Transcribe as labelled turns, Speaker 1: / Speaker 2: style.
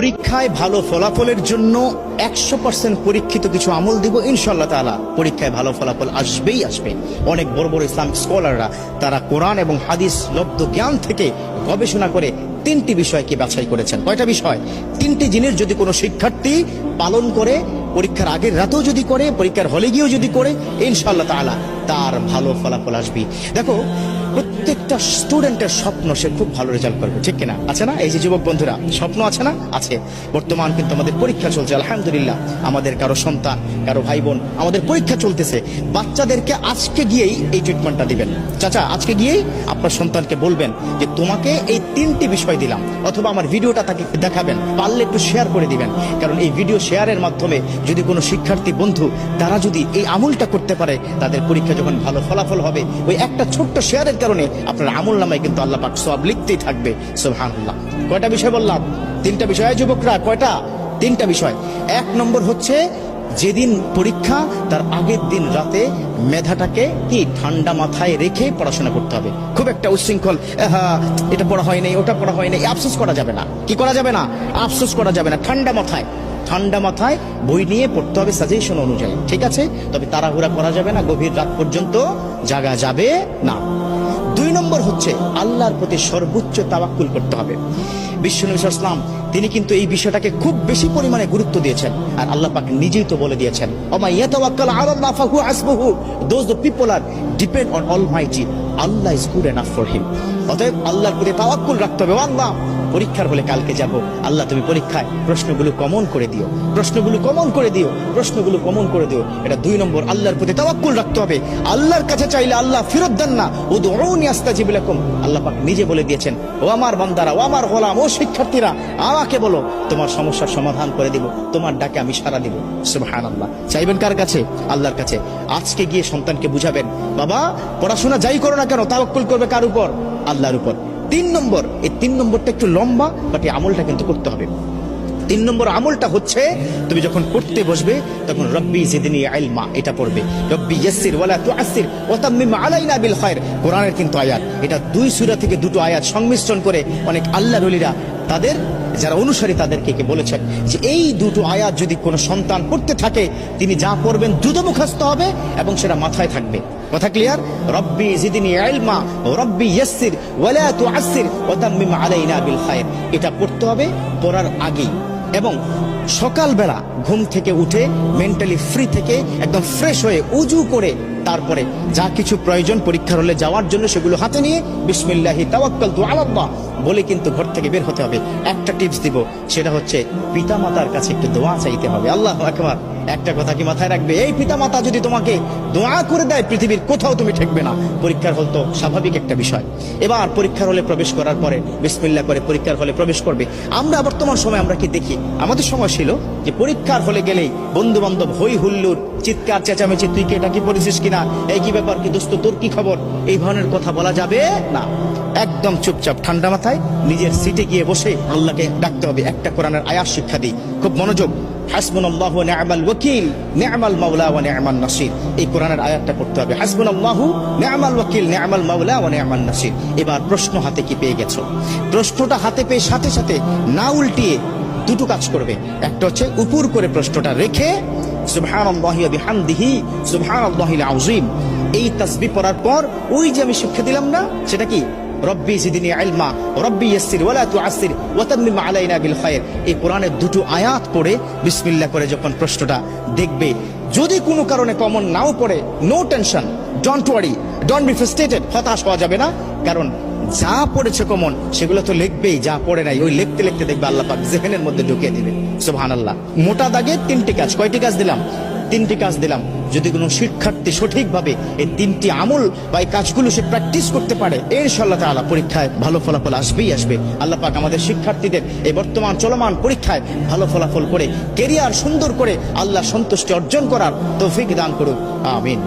Speaker 1: পরীক্ষায় ভালো ফলাফলের জন্য 100% পরীক্ষিত কিছু আমল দিব ইনশাআল্লাহ তাআলা। পরীক্ষায় ভালো ফলাফল আসবেই আসবে। অনেক বড় বড় ইসলামিক স্কলাররা তারা কোরআন এবং হাদিস লব্ধ জ্ঞান থেকে গবেষণা করে 3টি বিষয়কে বাছাই করেছেন। কয়টা বিষয়? 3টি জিনিস যদি কোনো শিক্ষার্থী পালন করে, পরীক্ষার আগের রাতেও যদি করে, পরীক্ষার হলে গিয়েও যদি করে, ইনশাআল্লাহ তাআলা তার ভালো ফলাফল আসবে। দেখো, প্রত্যেকটা স্টুডেন্টের স্বপ্ন সে খুব ভালো রেজাল্ট করবে, ঠিক কিনা? আছে না? এই যে যুবক বন্ধুরা, স্বপ্ন আছে না? আছে। বর্তমান কিন্তু আমাদের পরীক্ষা চলছে, আলহামদুলিল্লাহ। আমাদের কারো সন্তান, কারো ভাই বোন, আমাদের পরীক্ষা চলতেছে। বাচ্চাদেরকে আজকে গিয়েই এই ট্রিটমেন্টটা দিবেন। চাচা, আজকে গিয়েই আপনার সন্তানকে বলবেন যে তোমাকে এই 3টি বিষয় দিলাম, অথবা আমার ভিডিওটা তাকে দেখাবেন, পারলে একটু শেয়ার করে দিবেন। কারণ এই ভিডিও শেয়ারের মাধ্যমে যদি কোনো শিক্ষার্থী বন্ধু তারা যদি এই আমলটা করতে পারে, তাদের পরীক্ষা যখন ভালো ফলাফল হবে, ওই একটা ছোট্ট শেয়ারের কারণে আপনার আমল নামায় কিন্তু আল্লাহ পাক সওয়াব লিখতেই থাকবে। সুবহানাল্লাহ। কয়টা বিষয় বললাম? 3টা বিষয়। যুবকরা, কয়টা? 3টা বিষয়। 1 নম্বর হচ্ছে, যেদিন পরীক্ষা তার আগের দিন রাতে মেধাটাকে কি ঠান্ডা মাথায় রেখে পড়াশোনা করতে হবে। খুব একটা উচ্ছৃঙ্খল, এটা পড়া হয় নাই, ওটা পড়া হয় নাই, আফসোস করা যাবে না। কি করা যাবে না? আফসোস করা যাবে না। ঠান্ডা মাথায় বই নিয়ে পড়তে হবে সাজেশন অনুযায়ী, ঠিক আছে? তবে তাড়াহুড়া করা যাবে না, গভীর রাত পর্যন্ত জাগা যাবে না। 2 নম্বর হচ্ছে, আল্লাহর প্রতি সর্বোচ্চ তাওয়াক্কুল করতে হবে। বিশ্বনবী সাল্লাল্লাহু আলাইহি ওয়াসাল্লাম তিনি কিন্তু এই বিষয়টাকে খুব বেশি পরিমাণে গুরুত্ব দিয়েছেন। আর আল্লাহ পাক নিজেই তো বলে দিয়েছেন, ওমা ইয়াতাওয়াক্কাল আলাল্লাহ ফাহুয়া হাসবুহু, those the people are depend on almighty, Allah is good enough for him. অতএব আল্লাহর প্রতি তাওয়াক্কুল রাখতে হবে। আল্লাহ, পরীক্ষার হলে কালকে যাব, আল্লাহ তুমি পরীক্ষায় প্রশ্নগুলো কমন করে দিও, প্রশ্নগুলো কমন করে দিও, প্রশ্নগুলো কমন করে দিও। এটা 2 নম্বর, আল্লাহর প্রতি তাওয়াক্কুল রাখতে হবে। আল্লাহর কাছে চাইলে আল্লাহ ফেরত দেন না। উদউনি আস্তাজিব লাকুম, আল্লাহ পাক নিজে বলে দিয়েছেন, ও আমার বান্দারা, ও আমার গোলাম, ও শিক্ষার্থীরা, আমাকে বলো, তোমার সমস্যার সমাধান করে দিব, তোমার ডাকে আমি সাড়া দিব। সুবহানাল্লাহ। চাইবেন কার কাছে? আল্লাহর কাছে। আজকে গিয়ে সন্তানকে বুঝাবেন, বাবা পড়াশোনা যাই করো না কেন, তাওয়াক্কুল করবে কার উপর? আল্লাহর উপর। 3 নম্বর, এই 3 নম্বরটা একটু লম্বা, বাট এই আমলটা কিন্তু করতে হবে। 3 নম্বর আমলটা হচ্ছে, তুমি যখন পড়তে বসবে তখন রব্বি জিদনি ইলমা এটা পড়বে। রব্বি ইয়াসসির ওয়ালা তুআসসির ওয়া তাম্মিম আলাইনা বিল খায়র, কোরআনের কিন্তু আয়াত। এটা 2 সূরা থেকে 2টো আয়াত সংমিশ্রণ করে অনেক আল্লাহর ওলিরা তাদের যারা অনুসারী তাদেরকে বলেছেন যে এই 2টো আয়াত যদি কোনো সন্তান পড়তে থাকে, তিনি যা পড়বেন দ্রুত মুখস্থ হবে এবং সেটা মাথায় থাকবে। কথা ক্লিয়ার? রব্বি জিদনি ইলমা, রব্বি ইয়াসসির ওয়ালা তুআসসির ওয়া তাম্মিম আলাইনা বিল খায়র, এটা পড়তে হবে পড়ার আগেই। এবং সকালবেলা ঘুম থেকে উঠে মেন্টালি ফ্রি থেকে একদম ফ্রেশ হয়ে উজু করে তারপরে যা কিছু প্রয়োজন পরীক্ষার হলে যাওয়ার জন্য সেগুলো হাতে নিয়ে বিসমিল্লাহি তাওয়াক্কালতু আলাল্লাহ বলে কিন্তু ঘর থেকে বের হতে হবে। একটা টিপস দিব, সেটা হচ্ছে পিতামাতার কাছে একটু দোয়া চাইতে হবে। আল্লাহু আকবার। একটা কথা কি মাথায় রাখবে, এই পিতামাতা যদি তোমাকে দোয়া করে দেয়, পৃথিবীর কোথাও তুমি ঠেকবে না। পরীক্ষার হল তো স্বাভাবিক একটা বিষয়। এবার পরীক্ষার হলে প্রবেশ করার পরে বিসমিল্লাহ করে পরীক্ষার হলে প্রবেশ করবে। আমরা বর্তমান সময় আমরা কি দেখি, আমাদের সময় ছিল যে পরীক্ষার হলে গেলেই বন্ধু বান্ধব হই হুল্লোড়, চিৎকার চেঁচামেচি, তুই কি এটা কি পড়েছিস কিনা, এই কি ব্যাপার, কি দোস্ত তোর কি খবর, এই ধরনের কথা বলা যাবে না। একদম চুপচাপ ঠান্ডা মাথায় নিজের সিটে গিয়ে বসে আল্লাহকে ডাকতে হবে। একটা কোরআনের আয়াত শিক্ষা দিই, খুব মনোযোগ। হাসবুনাল্লাহু ওয়া নি'মাল ওয়াকিল, নি'মাল মাওলা ওয়া নি'মান নাসির, এই কোরআনের আয়াতটা পড়তে হবে। হাসবুনাল্লাহু নি'মাল ওয়াকিল, নি'মাল মাওলা ওয়া নি'মান নাসির। এবার প্রশ্ন হাতে কি পেয়ে গেছো? প্রশ্নটা হাতে পেয়ে সাথে সাথে না উল্টিয়ে 2টো কাজ করবে। একটা হচ্ছে উপর করে প্রশ্নটা রেখে সুবহানাল্লাহি ওয়া বিহামদিহি সুবহানাল্লাহিল আযীম, এই তাসবিহ পড়ার পর ওই যে আমি শিক্ষা দিলাম না, সেটা কি রব্বি জিদনি ইলমা, রব্বি ইয়াসসির ওয়ালা তুআসসির ওয়া তাম্মিম আলাইনা বিল খায়র, এই কোরআনের 2টো আয়াত পড়ে বিসমিল্লাহ করে যখন প্রশ্নটা দেখবে, যদি কোনো কারণে কমন নাও পড়ে, no tension, don't worry, don't be frustrated, হতাশ হওয়া যাবে না। কারণ যা পড়েছে কমন সেগুলো তো লিখবেই, যা পড়ে নাই ওই লিখতে লিখতে দেখবে আল্লাহ পাক জেহেনের মধ্যে ঢুকিয়ে দিবে। সুবহানাল্লাহ। মোটা দাগে 3টি কাজ। কয়টি কাজ দিলাম? 3টি কাজ দিলাম। যদি কোনো শিক্ষার্থী সঠিকভাবে এই 3টি আমল বা এই কাজগুলো সে প্র্যাকটিস করতে পারে, ইনশাআল্লাহ তাআলা পরীক্ষায় ভালো ফলাফল আসবেই আসবে। আল্লাহ পাক আমাদের শিক্ষার্থীদের এই বর্তমান চলমান পরীক্ষায় ভালো ফলাফল করে কেরিয়ার সুন্দর করে আল্লাহ সন্তুষ্টি অর্জন করার তৌফিক দান করুক। আমিন।